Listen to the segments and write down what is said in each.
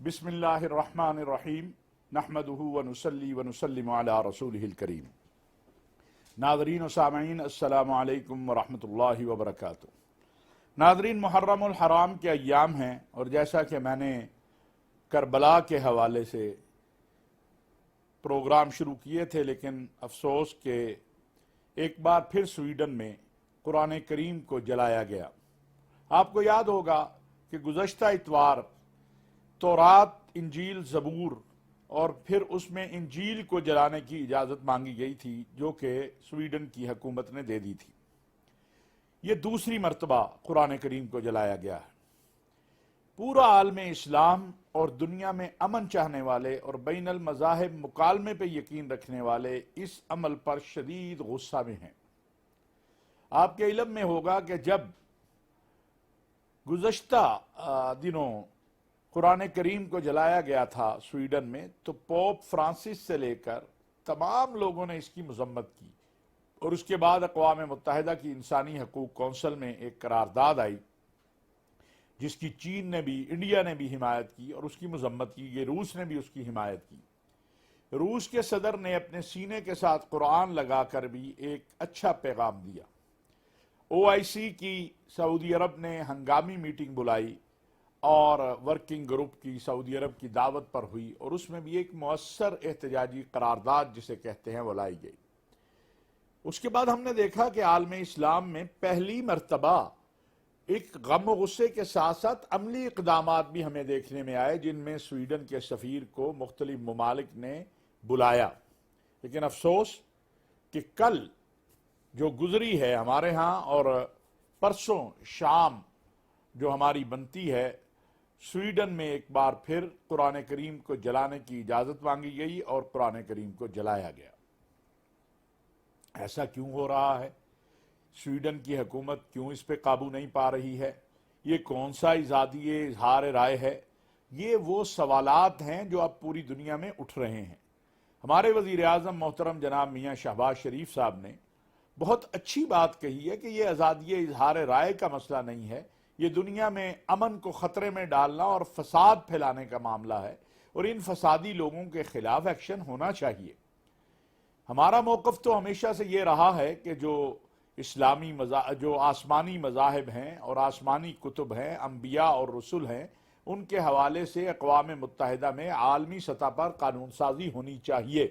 بسم اللہ الرحمن الرحیم نحمدہ ونصلی ونسلم علی رسولہ الکریم۔ ناظرین و سامعین، السلام علیکم ورحمۃ اللہ وبرکاتہ۔ ناظرین، محرم الحرام کے ایام ہیں، اور جیسا کہ میں نے کربلا کے حوالے سے پروگرام شروع کیے تھے، لیکن افسوس کہ ایک بار پھر سویڈن میں قرآن کریم کو جلایا گیا۔ آپ کو یاد ہوگا کہ گزشتہ اتوار تورات، انجیل، زبور اور پھر اس میں انجیل کو جلانے کی اجازت مانگی گئی تھی، جو کہ سویڈن کی حکومت نے دے دی تھی۔ یہ دوسری مرتبہ قرآن کریم کو جلایا گیا ہے۔ پورا عالم اسلام اور دنیا میں امن چاہنے والے اور بین المذاہب مکالمے پہ یقین رکھنے والے اس عمل پر شدید غصہ میں ہیں۔ آپ کے علم میں ہوگا کہ جب گزشتہ دنوں قرآن کریم کو جلایا گیا تھا سویڈن میں، تو پوپ فرانسس سے لے کر تمام لوگوں نے اس کی مذمت کی، اور اس کے بعد اقوام متحدہ کی انسانی حقوق کونسل میں ایک قرارداد آئی جس کی چین نے بھی، انڈیا نے بھی حمایت کی اور اس کی مذمت کی۔ یہ روس نے بھی اس کی حمایت کی۔ روس کے صدر نے اپنے سینے کے ساتھ قرآن لگا کر بھی ایک اچھا پیغام دیا۔ OIC کی سعودی عرب نے ہنگامی میٹنگ بلائی اور ورکنگ گروپ کی سعودی عرب کی دعوت پر ہوئی، اور اس میں بھی ایک مؤثر احتجاجی قرارداد جسے کہتے ہیں وہ لائی گئی۔ اس کے بعد ہم نے دیکھا کہ عالم اسلام میں پہلی مرتبہ ایک غم و غصے کے ساتھ ساتھ عملی اقدامات بھی ہمیں دیکھنے میں آئے، جن میں سویڈن کے سفیر کو مختلف ممالک نے بلایا۔ لیکن افسوس کہ کل جو گزری ہے ہمارے ہاں، اور پرسوں شام جو ہماری بنتی ہے، سویڈن میں ایک بار پھر قرآن کریم کو جلانے کی اجازت مانگی گئی اور قرآن کریم کو جلایا گیا۔ ایسا کیوں ہو رہا ہے؟ سویڈن کی حکومت کیوں اس پہ قابو نہیں پا رہی ہے؟ یہ کون سا آزادی اظہار رائے ہے؟ یہ وہ سوالات ہیں جو اب پوری دنیا میں اٹھ رہے ہیں۔ ہمارے وزیر اعظم محترم جناب میاں شہباز شریف صاحب نے بہت اچھی بات کہی ہے کہ یہ آزادی اظہار رائے کا مسئلہ نہیں ہے، یہ دنیا میں امن کو خطرے میں ڈالنا اور فساد پھیلانے کا معاملہ ہے، اور ان فسادی لوگوں کے خلاف ایکشن ہونا چاہیے۔ ہمارا موقف تو ہمیشہ سے یہ رہا ہے کہ جو آسمانی مذاہب ہیں اور آسمانی کتب ہیں، انبیاء اور رسل ہیں، ان کے حوالے سے اقوام متحدہ میں عالمی سطح پر قانون سازی ہونی چاہیے۔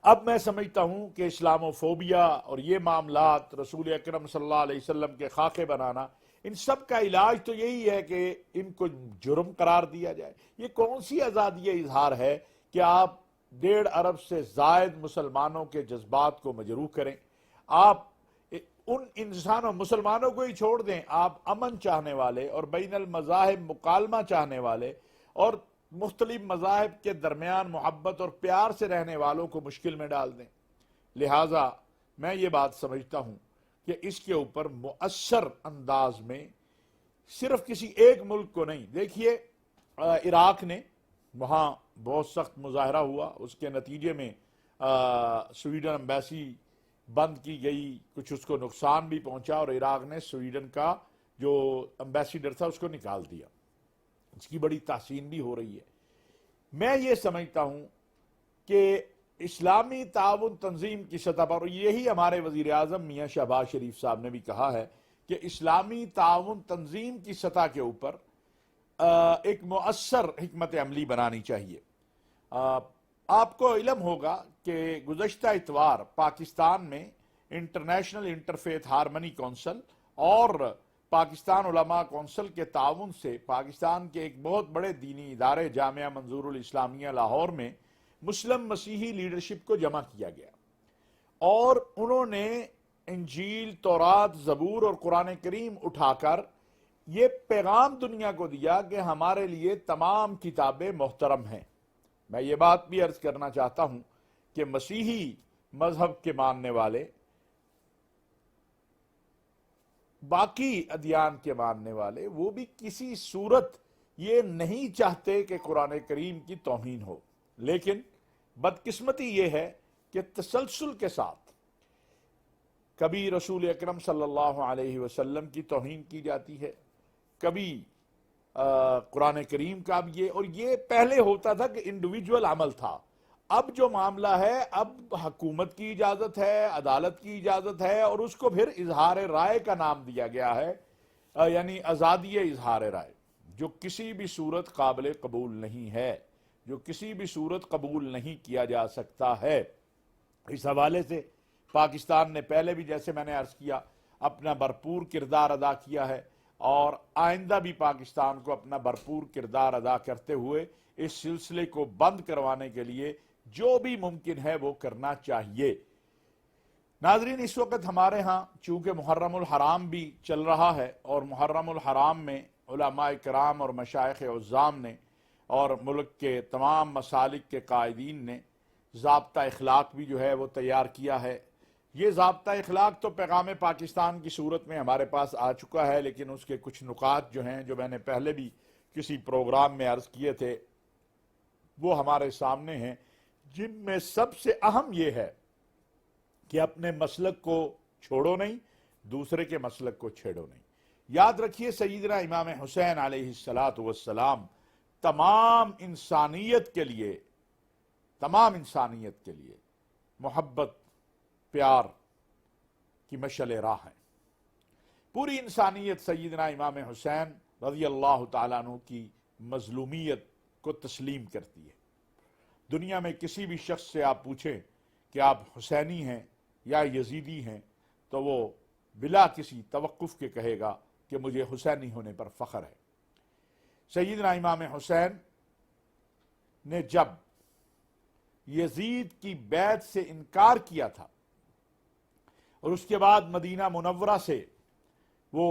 اب میں سمجھتا ہوں کہ اسلاموفوبیا اور یہ معاملات، رسول اکرم صلی اللہ علیہ وسلم کے خاکے بنانا، ان سب کا علاج تو یہی ہے کہ ان کو جرم قرار دیا جائے۔ یہ کون سی آزادی اظہار ہے کہ آپ 1.5 ارب سے زائد مسلمانوں کے جذبات کو مجروح کریں؟ آپ ان انسانوں مسلمانوں کو ہی چھوڑ دیں، آپ امن چاہنے والے اور بین المذاہب مکالمہ چاہنے والے اور مختلف مذاہب کے درمیان محبت اور پیار سے رہنے والوں کو مشکل میں ڈال دیں۔ لہٰذا میں یہ بات سمجھتا ہوں کہ اس کے اوپر مؤثر انداز میں صرف کسی ایک ملک کو نہیں، دیکھیے عراق نے، وہاں بہت سخت مظاہرہ ہوا، اس کے نتیجے میں سویڈن ایمبیسی بند کی گئی، کچھ اس کو نقصان بھی پہنچا، اور عراق نے سویڈن کا جو ایمبیسیڈر تھا اس کو نکال دیا۔ اس کی بڑی تحسین بھی ہو رہی ہے۔ میں یہ سمجھتا ہوں کہ اسلامی تعاون تنظیم کی سطح پر، اور یہی ہمارے وزیر اعظم میاں شہباز شریف صاحب نے بھی کہا ہے کہ اسلامی تعاون تنظیم کی سطح کے اوپر ایک مؤثر حکمت عملی بنانی چاہیے۔ آپ کو علم ہوگا کہ گزشتہ اتوار پاکستان میں انٹرنیشنل انٹرفیتھ ہارمنی کونسل اور پاکستان علماء کونسل کے تعاون سے پاکستان کے ایک بہت بڑے دینی ادارے جامعہ منظور الاسلامیہ لاہور میں مسلم مسیحی لیڈرشپ کو جمع کیا گیا، اور انہوں نے انجیل، تورات، زبور اور قرآن کریم اٹھا کر یہ پیغام دنیا کو دیا کہ ہمارے لیے تمام کتابیں محترم ہیں۔ میں یہ بات بھی عرض کرنا چاہتا ہوں کہ مسیحی مذہب کے ماننے والے، باقی ادیان کے ماننے والے، وہ بھی کسی صورت یہ نہیں چاہتے کہ قرآن کریم کی توہین ہو، لیکن بدقسمتی یہ ہے کہ تسلسل کے ساتھ کبھی رسول اکرم صلی اللہ علیہ وسلم کی توہین کی جاتی ہے، کبھی قرآن کریم کا اب یہ، اور یہ پہلے ہوتا تھا کہ انڈیویجول عمل تھا، اب جو معاملہ ہے اب حکومت کی اجازت ہے، عدالت کی اجازت ہے، اور اس کو پھر اظہار رائے کا نام دیا گیا ہے، یعنی آزادی اظہار رائے، جو کسی بھی صورت قابل قبول نہیں ہے، جو کسی بھی صورت قبول نہیں کیا جا سکتا ہے۔ اس حوالے سے پاکستان نے پہلے بھی، جیسے میں نے عرض کیا، اپنا بھرپور کردار ادا کیا ہے، اور آئندہ بھی پاکستان کو اپنا بھرپور کردار ادا کرتے ہوئے اس سلسلے کو بند کروانے کے لیے جو بھی ممکن ہے وہ کرنا چاہیے۔ ناظرین، اس وقت ہمارے ہاں چونکہ محرم الحرام بھی چل رہا ہے، اور محرم الحرام میں علماء کرام اور مشائخ عظام نے اور ملک کے تمام مسالک کے قائدین نے ضابطہ اخلاق بھی جو ہے وہ تیار کیا ہے۔ یہ ضابطہ اخلاق تو پیغام پاکستان کی صورت میں ہمارے پاس آ چکا ہے، لیکن اس کے کچھ نکات جو ہیں، جو میں نے پہلے بھی کسی پروگرام میں عرض کیے تھے، وہ ہمارے سامنے ہیں، جن میں سب سے اہم یہ ہے کہ اپنے مسلک کو چھوڑو نہیں، دوسرے کے مسلک کو چھیڑو نہیں۔ یاد رکھیے سیدنا امام حسین علیہ السلام تمام انسانیت کے لیے محبت، پیار کی مشعل راہ ہیں۔ پوری انسانیت سیدنا امام حسین رضی اللہ تعالیٰ عنہ کی مظلومیت کو تسلیم کرتی ہے۔ دنیا میں کسی بھی شخص سے آپ پوچھیں کہ آپ حسینی ہیں یا یزیدی ہیں، تو وہ بلا کسی توقف کے کہے گا کہ مجھے حسینی ہونے پر فخر ہے۔ سیدنا امام حسین نے جب یزید کی بیعت سے انکار کیا تھا، اور اس کے بعد مدینہ منورہ سے وہ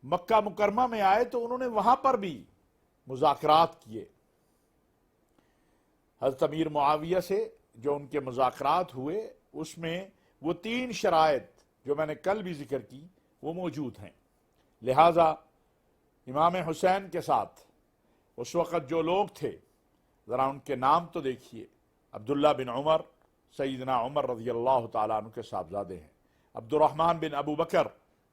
مکہ مکرمہ میں آئے، تو انہوں نے وہاں پر بھی مذاکرات کیے۔ حضرت امیر معاویہ سے جو ان کے مذاکرات ہوئے، اس میں وہ 3 شرائط جو میں نے کل بھی ذکر کی وہ موجود ہیں۔ لہٰذا امام حسین کے ساتھ اس وقت جو لوگ تھے، ذرا ان کے نام تو دیکھیے۔ عبداللہ بن عمر، سیدنا عمر رضی اللہ تعالیٰ عنہ کے صاحبزادے ہیں۔ عبد الرحمن بن ابو بکر،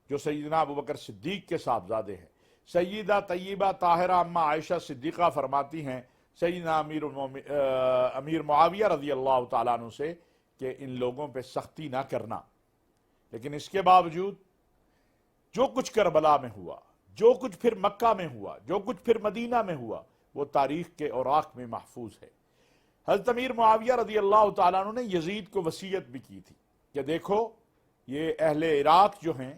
جو سیدنا ابو بکر صدیق کے صاحبزادے ہیں۔ سیدہ طیبہ طاہرہ اما عائشہ صدیقہ فرماتی ہیں سیدنا امیر معاویہ رضی اللہ تعالیٰ عنہ سے کہ ان لوگوں پہ سختی نہ کرنا، لیکن اس کے باوجود جو کچھ کربلا میں ہوا، جو کچھ پھر مکہ میں ہوا، جو کچھ پھر مدینہ میں ہوا، وہ تاریخ کے اوراق میں محفوظ ہے۔ حضرت امیر معاویہ رضی اللہ تعالیٰ عنہ نے یزید کو وصیت بھی کی تھی کہ دیکھو یہ اہل عراق جو ہیں،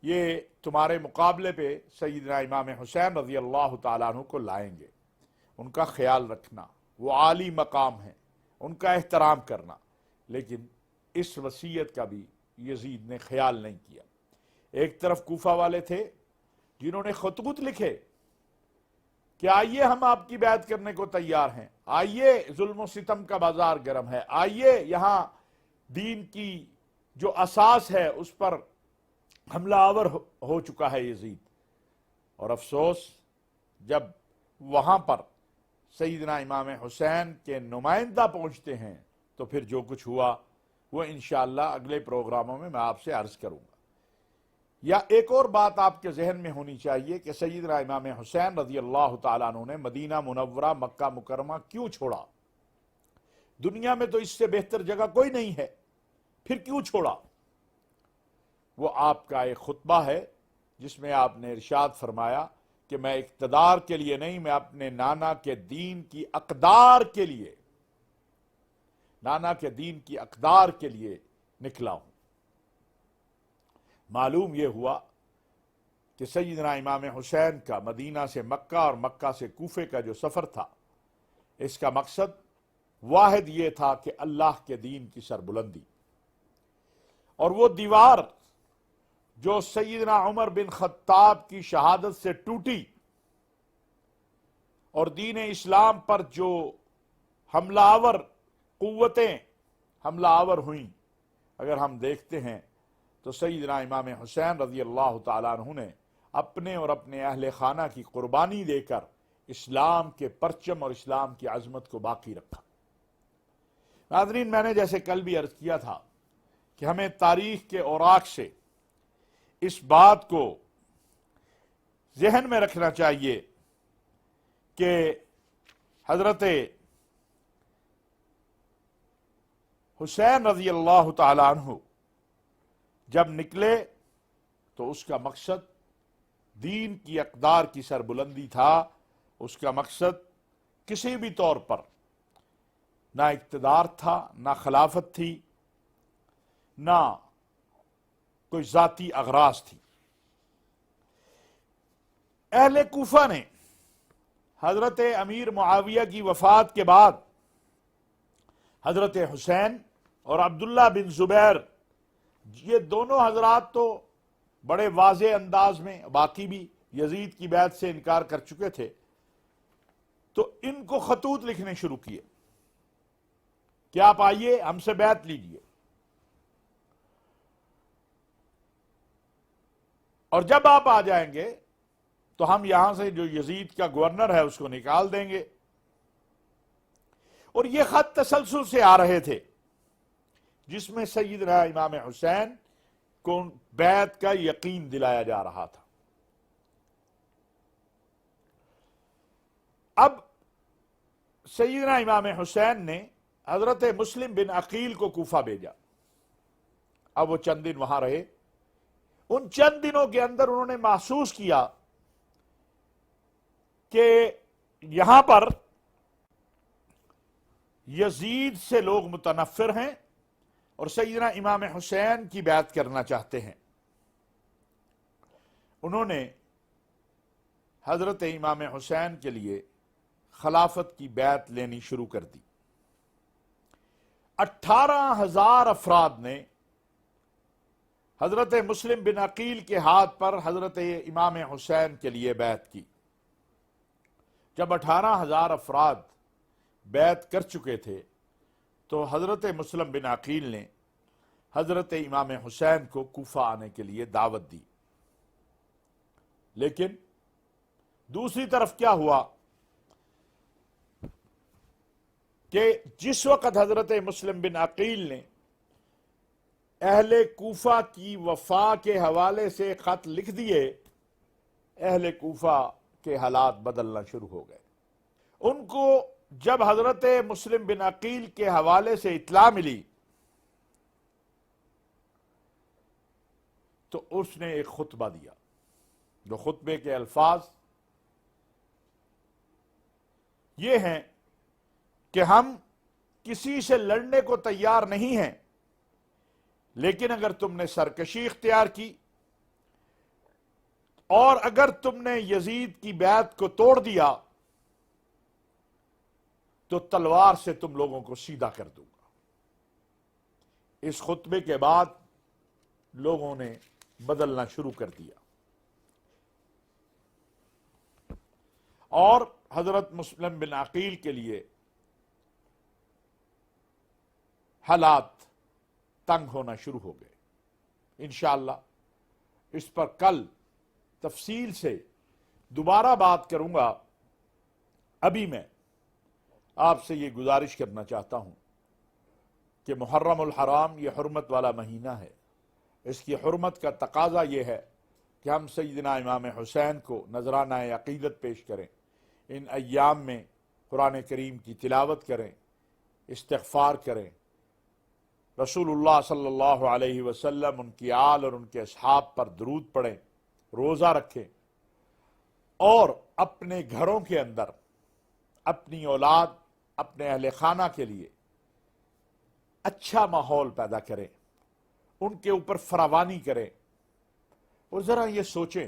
یہ تمہارے مقابلے پہ سیدنا امام حسین رضی اللہ تعالیٰ عنہ کو لائیں گے، ان کا خیال رکھنا، وہ عالی مقام ہیں، ان کا احترام کرنا۔ لیکن اس وصیت کا بھی یزید نے خیال نہیں کیا۔ ایک طرف کوفہ والے تھے جنہوں نے خطوط لکھے کہ آئیے ہم آپ کی بیعت کرنے کو تیار ہیں، آئیے ظلم و ستم کا بازار گرم ہے، آئیے یہاں دین کی جو اساس ہے اس پر حملہ آور ہو چکا ہے یزید۔ اور افسوس، جب وہاں پر سیدنا امام حسین کے نمائندہ پہنچتے ہیں تو پھر جو کچھ ہوا وہ انشاءاللہ اگلے پروگراموں میں آپ سے عرض کروں گا۔ یا ایک اور بات آپ کے ذہن میں ہونی چاہیے کہ سیدنا امام حسین رضی اللہ تعالیٰ عنہ نے مدینہ منورہ، مکہ مکرمہ کیوں چھوڑا؟ دنیا میں تو اس سے بہتر جگہ کوئی نہیں ہے، پھر کیوں چھوڑا؟ وہ آپ کا ایک خطبہ ہے جس میں آپ نے ارشاد فرمایا کہ میں اقتدار کے لیے نہیں، میں اپنے نانا کے دین کی اقدار کے لیے، نانا کے دین کی اقدار کے لیے نکلا ہوں۔ معلوم یہ ہوا کہ سیدنا امام حسین کا مدینہ سے مکہ اور مکہ سے کوفے کا جو سفر تھا، اس کا مقصد واحد یہ تھا کہ اللہ کے دین کی سربلندی، اور وہ دیوار جو سیدنا عمر بن خطاب کی شہادت سے ٹوٹی اور دین اسلام پر جو حملہ آور قوتیں حملہ آور ہوئیں، اگر ہم دیکھتے ہیں تو سیدنا امام حسین رضی اللہ تعالیٰ عنہ نے اپنے اور اپنے اہل خانہ کی قربانی دے کر اسلام کے پرچم اور اسلام کی عظمت کو باقی رکھا۔ ناظرین، میں نے جیسے کل بھی عرض کیا تھا کہ ہمیں تاریخ کے اوراق سے اس بات کو ذہن میں رکھنا چاہیے کہ حضرت حسین رضی اللہ تعالی عنہ جب نکلے تو اس کا مقصد دین کی اقدار کی سربلندی تھا. اس کا مقصد کسی بھی طور پر نہ اقتدار تھا، نہ خلافت تھی، نہ کوئی ذاتی اغراض تھی. اہل کوفہ نے حضرت امیر معاویہ کی وفات کے بعد حضرت حسین اور عبداللہ بن زبیر، یہ دونوں حضرات تو بڑے واضح انداز میں باقی بھی یزید کی بیعت سے انکار کر چکے تھے، تو ان کو خطوط لکھنے شروع کیے کہ آپ آئیے ہم سے بیعت لیجئے. اور جب آپ آ جائیں گے تو ہم یہاں سے جو یزید کا گورنر ہے اس کو نکال دیں گے. اور یہ خط تسلسل سے آ رہے تھے جس میں سیدنا امام حسین کو بیعت کا یقین دلایا جا رہا تھا. اب سیدنا امام حسین نے حضرت مسلم بن عقیل کو کوفہ بھیجا. اب وہ چند دن وہاں رہے. ان چند دنوں کے اندر انہوں نے محسوس کیا کہ یہاں پر یزید سے لوگ متنفر ہیں اور سیدنا امام حسین کی بیعت کرنا چاہتے ہیں. انہوں نے حضرت امام حسین کے لیے خلافت کی بیعت لینی شروع کر دی. 18,000 افراد نے حضرت مسلم بن عقیل کے ہاتھ پر حضرت امام حسین کے لیے بیعت کی. جب 18,000 افراد بیعت کر چکے تھے تو حضرت مسلم بن عقیل نے حضرت امام حسین کو کوفہ آنے کے لیے دعوت دی. لیکن دوسری طرف کیا ہوا کہ جس وقت حضرت مسلم بن عقیل نے اہل کوفہ کی وفا کے حوالے سے خط لکھ دیے، اہل کوفہ کے حالات بدلنا شروع ہو گئے. ان کو جب حضرت مسلم بن عقیل کے حوالے سے اطلاع ملی تو اس نے ایک خطبہ دیا. جو خطبے کے الفاظ یہ ہیں کہ ہم کسی سے لڑنے کو تیار نہیں ہیں، لیکن اگر تم نے سرکشی اختیار کی اور اگر تم نے یزید کی بیعت کو توڑ دیا تو تلوار سے تم لوگوں کو سیدھا کر دوں گا. اس خطبے کے بعد لوگوں نے بدلنا شروع کر دیا اور حضرت مسلم بن عقیل کے لیے حالات تنگ ہونا شروع ہو گئے. انشاءاللہ اس پر کل تفصیل سے دوبارہ بات کروں گا. ابھی میں آپ سے یہ گزارش کرنا چاہتا ہوں کہ محرم الحرام یہ حرمت والا مہینہ ہے. اس کی حرمت کا تقاضا یہ ہے کہ ہم سیدنا امام حسین کو نذرانہ عقیدت پیش کریں. ان ایام میں قرآن کریم کی تلاوت کریں، استغفار کریں، رسول اللہ صلی اللہ علیہ وسلم، ان کی آل اور ان کے اصحاب پر درود پڑھیں، روزہ رکھیں اور اپنے گھروں کے اندر اپنی اولاد، اپنے اہل خانہ کے لیے اچھا ماحول پیدا کریں، ان کے اوپر فراوانی کریں. اور ذرا یہ سوچیں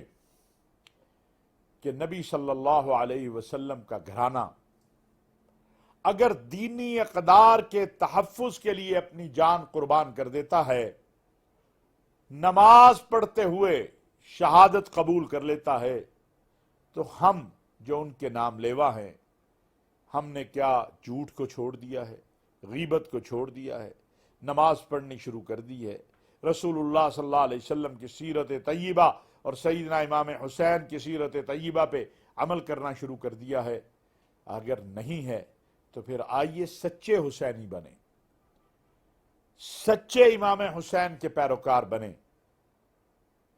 کہ نبی صلی اللہ علیہ وسلم کا گھرانہ اگر دینی اقدار کے تحفظ کے لیے اپنی جان قربان کر دیتا ہے، نماز پڑھتے ہوئے شہادت قبول کر لیتا ہے، تو ہم جو ان کے نام لیوا ہیں، ہم نے کیا جھوٹ کو چھوڑ دیا ہے، غیبت کو چھوڑ دیا ہے، نماز پڑھنی شروع کر دی ہے، رسول اللہ صلی اللہ علیہ وسلم کی سیرت طیبہ اور سیدنا امام حسین کی سیرت طیبہ پہ عمل کرنا شروع کر دیا ہے. اگر نہیں ہے تو پھر آئیے سچے حسینی بنیں، سچے امام حسین کے پیروکار بنیں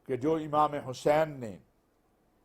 کہ جو امام حسین نے